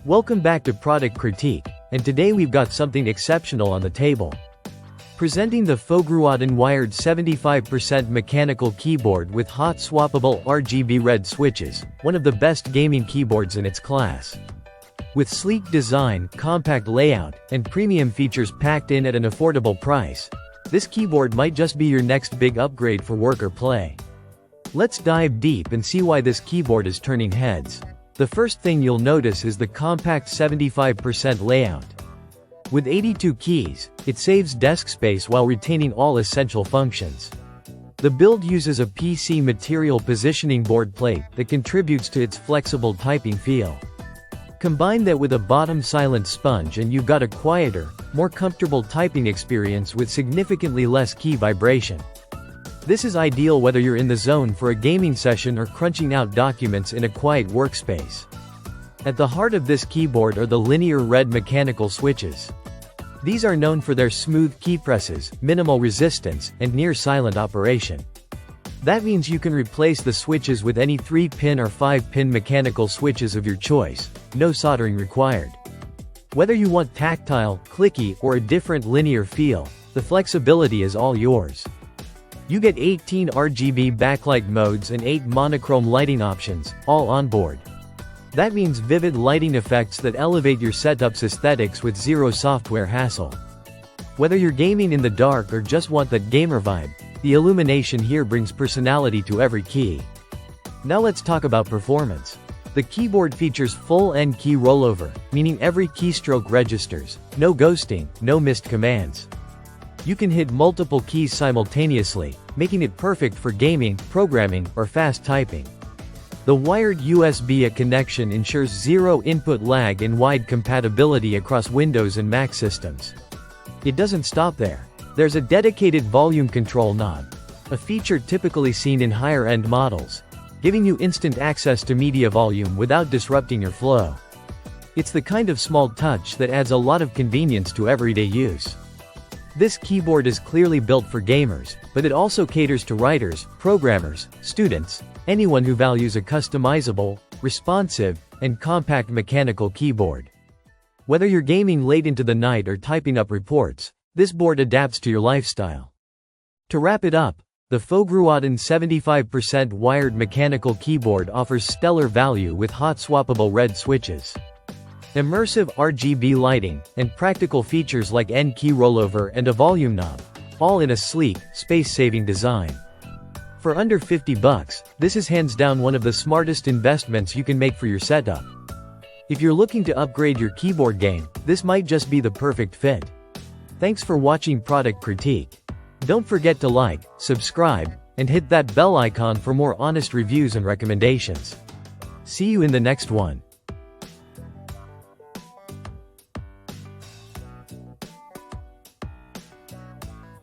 Welcome back to Product Critique, and today we've got something exceptional on the table. Presenting the Fogruaden wired 75% mechanical keyboard with hot swappable RGB red switches, one of the best gaming keyboards in its class. With sleek design, compact layout, and premium features packed in at an affordable price, this keyboard might just be your next big upgrade for work or play. Let's dive deep and see why this keyboard is turning heads. The first thing you'll notice is the compact 75% layout. With 82 keys, it saves desk space while retaining all essential functions. The build uses a PC material positioning board plate that contributes to its flexible typing feel. Combine that with a bottom silent sponge and you've got a quieter, more comfortable typing experience with significantly less key vibration. This is ideal whether you're in the zone for a gaming session or crunching out documents in a quiet workspace. At the heart of this keyboard are the linear red mechanical switches. These are known for their smooth key presses, minimal resistance, and near-silent operation. That means you can replace the switches with any 3-pin or 5-pin mechanical switches of your choice, no soldering required. Whether you want tactile, clicky, or a different linear feel, the flexibility is all yours. You get 18 RGB backlight modes and 8 monochrome lighting options, all on board. That means vivid lighting effects that elevate your setup's aesthetics with zero software hassle. Whether you're gaming in the dark or just want that gamer vibe, the illumination here brings personality to every key. Now let's talk about performance. The keyboard features full N key rollover, meaning every keystroke registers, no ghosting, no missed commands. You can hit multiple keys simultaneously, making it perfect for gaming, programming, or fast typing. The wired USB-A connection ensures zero input lag and wide compatibility across Windows and Mac systems. It doesn't stop there. There's a dedicated volume control knob, a feature typically seen in higher-end models, giving you instant access to media volume without disrupting your flow. It's the kind of small touch that adds a lot of convenience to everyday use. This keyboard is clearly built for gamers, but it also caters to writers, programmers, students, anyone who values a customizable, responsive, and compact mechanical keyboard. Whether you're gaming late into the night or typing up reports, this board adapts to your lifestyle. To wrap it up, the Fogruaden 75% wired mechanical keyboard offers stellar value with hot swappable red switches, immersive RGB lighting, and practical features like N key rollover and a volume knob, all in a sleek, space-saving design. For under $50, this is hands down one of the smartest investments you can make for your setup. If you're looking to upgrade your keyboard game, this might just be the perfect fit. Thanks for watching Product Critique. Don't forget to like, subscribe, and hit that bell icon for more honest reviews and recommendations. See you in the next one.